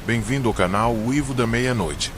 Bem-vindo ao canal Uivo da Meia-Noite.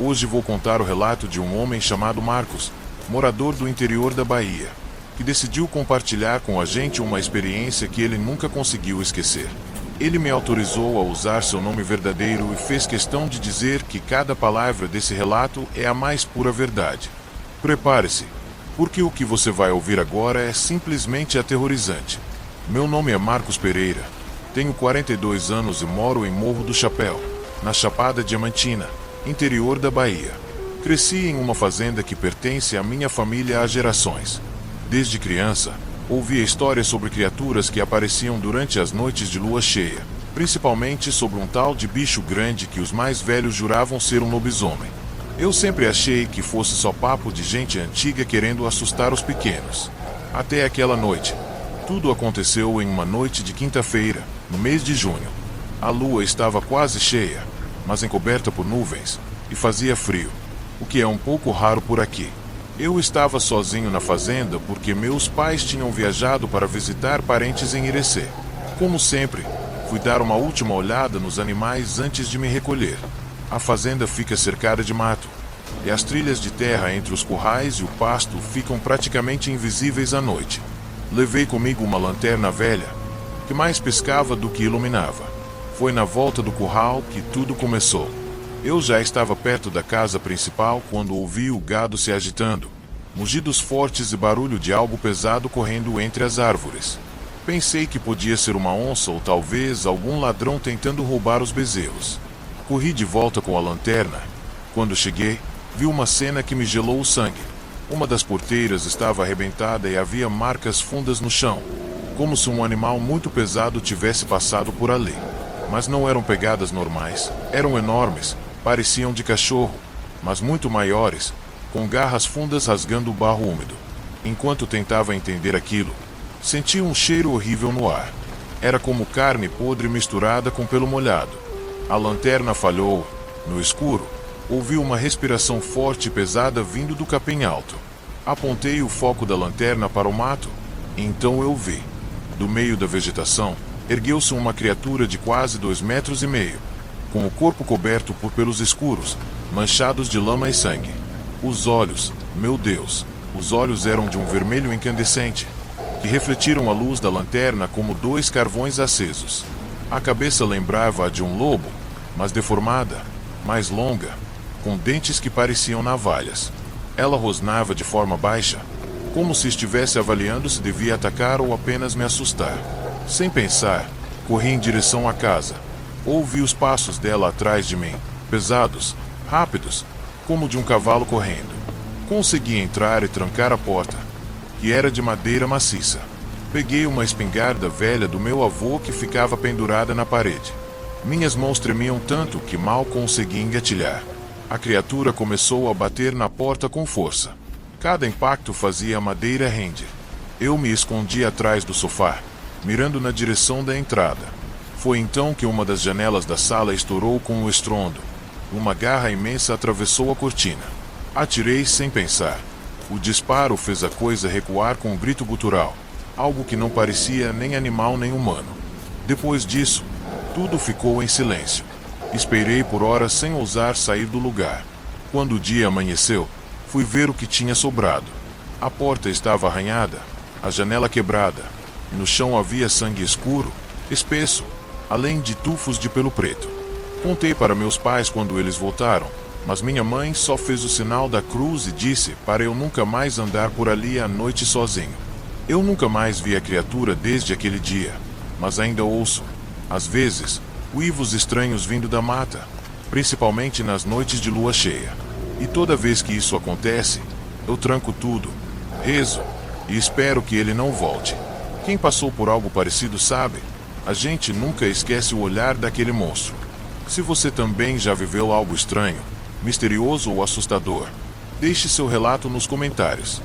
Hoje vou contar o relato de um homem chamado Marcos, morador do interior da Bahia, que decidiu compartilhar com a gente uma experiência que ele nunca conseguiu esquecer. Ele me autorizou a usar seu nome verdadeiro e fez questão de dizer que cada palavra desse relato é a mais pura verdade. Prepare-se, porque o que você vai ouvir agora é simplesmente aterrorizante. Meu nome é Marcos Pereira, tenho 42 anos e moro em Morro do Chapéu, na Chapada Diamantina, interior da Bahia. Cresci em uma fazenda que pertence à minha família há gerações. Desde criança, ouvia histórias sobre criaturas que apareciam durante as noites de lua cheia, principalmente sobre um tal de bicho grande que os mais velhos juravam ser um lobisomem. Eu sempre achei que fosse só papo de gente antiga querendo assustar os pequenos. Até aquela noite. Tudo aconteceu em uma noite de quinta-feira, no mês de junho. A lua estava quase cheia, mas encoberta por nuvens, e fazia frio, o que é um pouco raro por aqui. Eu estava sozinho na fazenda porque meus pais tinham viajado para visitar parentes em Irecê. Como sempre, fui dar uma última olhada nos animais antes de me recolher. A fazenda fica cercada de mato, e as trilhas de terra entre os currais e o pasto ficam praticamente invisíveis à noite. Levei comigo uma lanterna velha, que mais piscava do que iluminava. Foi na volta do curral que tudo começou. Eu já estava perto da casa principal quando ouvi o gado se agitando, mugidos fortes e barulho de algo pesado correndo entre as árvores. Pensei que podia ser uma onça ou talvez algum ladrão tentando roubar os bezerros. Corri de volta com a lanterna. Quando cheguei, vi uma cena que me gelou o sangue. Uma das porteiras estava arrebentada e havia marcas fundas no chão, como se um animal muito pesado tivesse passado por ali. Mas não eram pegadas normais, eram enormes, pareciam de cachorro, mas muito maiores, com garras fundas rasgando o barro úmido. Enquanto tentava entender aquilo, senti um cheiro horrível no ar. Era como carne podre misturada com pelo molhado. A lanterna falhou. No escuro, ouvi uma respiração forte e pesada vindo do capim alto. Apontei o foco da lanterna para o mato, e então eu vi. Do meio da vegetação, ergueu-se uma criatura de quase 2,5 metros, com o corpo coberto por pelos escuros, manchados de lama e sangue. Os olhos, meu Deus, os olhos eram de um vermelho incandescente, que refletiram a luz da lanterna como 2 carvões acesos. A cabeça lembrava a de um lobo, mas deformada, mais longa, com dentes que pareciam navalhas. Ela rosnava de forma baixa, como se estivesse avaliando se devia atacar ou apenas me assustar. Sem pensar, corri em direção à casa. Ouvi os passos dela atrás de mim, pesados, rápidos, como de um cavalo correndo. Consegui entrar e trancar a porta, que era de madeira maciça. Peguei uma espingarda velha do meu avô que ficava pendurada na parede. Minhas mãos tremiam tanto que mal consegui engatilhar. A criatura começou a bater na porta com força. Cada impacto fazia a madeira render. Eu me escondi atrás do sofá, mirando na direção da entrada. Foi então que uma das janelas da sala estourou com um estrondo. Uma garra imensa atravessou a cortina. Atirei sem pensar. O disparo fez a coisa recuar com um grito gutural, algo que não parecia nem animal nem humano. Depois disso, tudo ficou em silêncio. Esperei por horas sem ousar sair do lugar. Quando o dia amanheceu, fui ver o que tinha sobrado. A porta estava arranhada, a janela quebrada. No chão havia sangue escuro, espesso, além de tufos de pelo preto. Contei para meus pais quando eles voltaram, mas minha mãe só fez o sinal da cruz e disse para eu nunca mais andar por ali à noite sozinho. Eu nunca mais vi a criatura desde aquele dia, mas ainda ouço, às vezes, uivos estranhos vindo da mata, principalmente nas noites de lua cheia. E toda vez que isso acontece, eu tranco tudo, rezo e espero que ele não volte. Quem passou por algo parecido sabe, a gente nunca esquece o olhar daquele monstro. Se você também já viveu algo estranho, misterioso ou assustador, deixe seu relato nos comentários.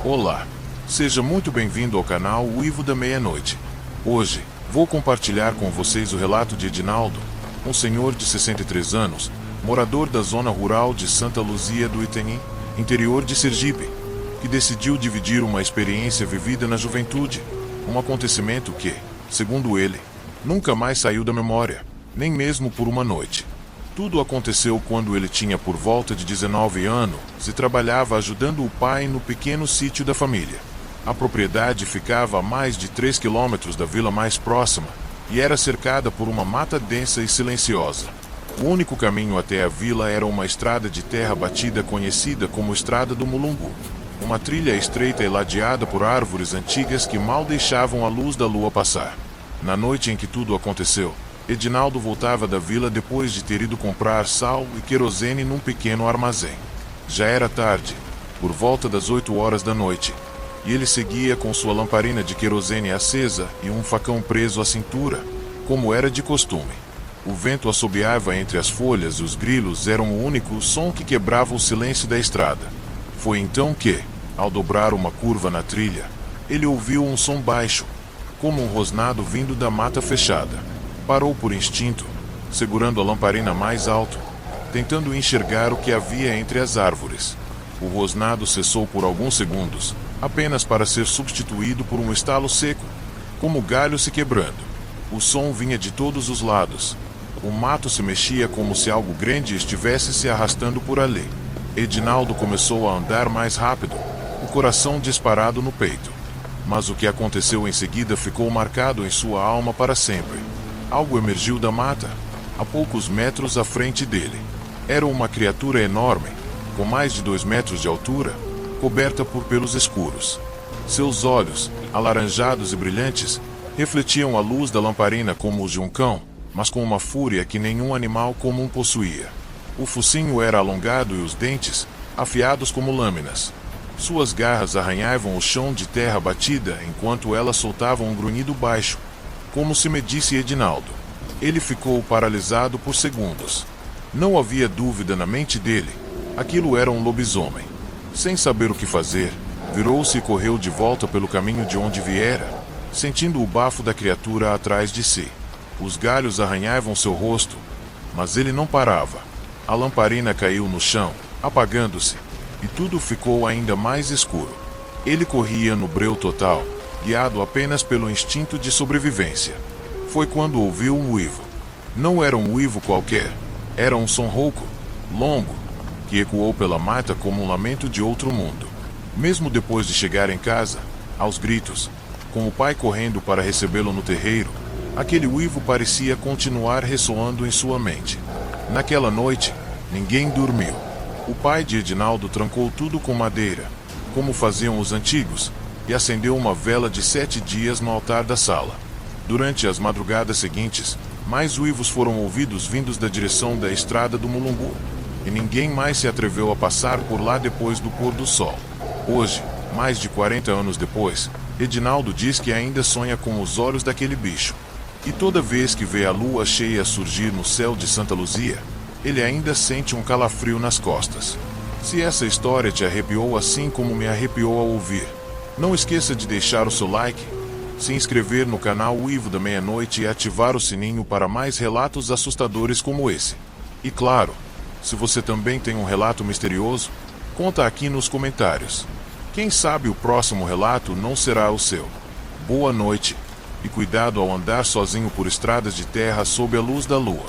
Olá, seja muito bem-vindo ao canal Uivo da Meia-Noite. Hoje, vou compartilhar com vocês o relato de Edinaldo, um senhor de 63 anos, morador da zona rural de Santa Luzia do Itanhi, interior de Sergipe. que decidiu dividir uma experiência vivida na juventude, um acontecimento que, segundo ele, nunca mais saiu da memória, nem mesmo por uma noite. Tudo aconteceu quando ele tinha por volta de 19 anos e trabalhava ajudando o pai no pequeno sítio da família. A propriedade ficava a mais de 3 quilômetros da vila mais próxima e era cercada por uma mata densa e silenciosa. O único caminho até a vila era uma estrada de terra batida conhecida como Estrada do Mulungu. Uma trilha estreita e ladeada por árvores antigas que mal deixavam a luz da lua passar. Na noite em que tudo aconteceu, Edinaldo voltava da vila depois de ter ido comprar sal e querosene num pequeno armazém. Já era tarde, por volta das 8 horas da noite, e ele seguia com sua lamparina de querosene acesa e um facão preso à cintura, como era de costume. O vento assobiava entre as folhas e os grilos eram o único som que quebrava o silêncio da estrada. Foi então que, ao dobrar uma curva na trilha, ele ouviu um som baixo, como um rosnado vindo da mata fechada. Parou por instinto, segurando a lamparina mais alto, tentando enxergar o que havia entre as árvores. O rosnado cessou por alguns segundos, apenas para ser substituído por um estalo seco, como galho se quebrando. O som vinha de todos os lados. O mato se mexia como se algo grande estivesse se arrastando por ali. Edinaldo começou a andar mais rápido, o coração disparado no peito. Mas o que aconteceu em seguida ficou marcado em sua alma para sempre. Algo emergiu da mata, a poucos metros à frente dele. Era uma criatura enorme, com mais de 2 metros de altura, coberta por pelos escuros. Seus olhos, alaranjados e brilhantes, refletiam a luz da lamparina como os de um cão, mas com uma fúria que nenhum animal comum possuía. O focinho era alongado e os dentes, afiados como lâminas. Suas garras arranhavam o chão de terra batida enquanto elas soltavam um grunhido baixo, como se medisse Edinaldo. Ele ficou paralisado por segundos. Não havia dúvida na mente dele. Aquilo era um lobisomem. Sem saber o que fazer, virou-se e correu de volta pelo caminho de onde viera, sentindo o bafo da criatura atrás de si. Os galhos arranhavam seu rosto, mas ele não parava. A lamparina caiu no chão, apagando-se, e tudo ficou ainda mais escuro. Ele corria no breu total, guiado apenas pelo instinto de sobrevivência. Foi quando ouviu um uivo. Não era um uivo qualquer, era um som rouco, longo, que ecoou pela mata como um lamento de outro mundo. Mesmo depois de chegar em casa, aos gritos, com o pai correndo para recebê-lo no terreiro, aquele uivo parecia continuar ressoando em sua mente. Naquela noite, ninguém dormiu. O pai de Edinaldo trancou tudo com madeira, como faziam os antigos, e acendeu uma vela de 7 dias no altar da sala. Durante as madrugadas seguintes, mais uivos foram ouvidos vindos da direção da Estrada do Mulungu, e ninguém mais se atreveu a passar por lá depois do pôr do sol. Hoje, mais de 40 anos depois, Edinaldo diz que ainda sonha com os olhos daquele bicho. E toda vez que vê a lua cheia surgir no céu de Santa Luzia, ele ainda sente um calafrio nas costas. Se essa história te arrepiou assim como me arrepiou ao ouvir, não esqueça de deixar o seu like, se inscrever no canal Uivo da Meia-Noite e ativar o sininho para mais relatos assustadores como esse. E claro, se você também tem um relato misterioso, conta aqui nos comentários. Quem sabe o próximo relato não será o seu. Boa noite, e cuidado ao andar sozinho por estradas de terra sob a luz da lua.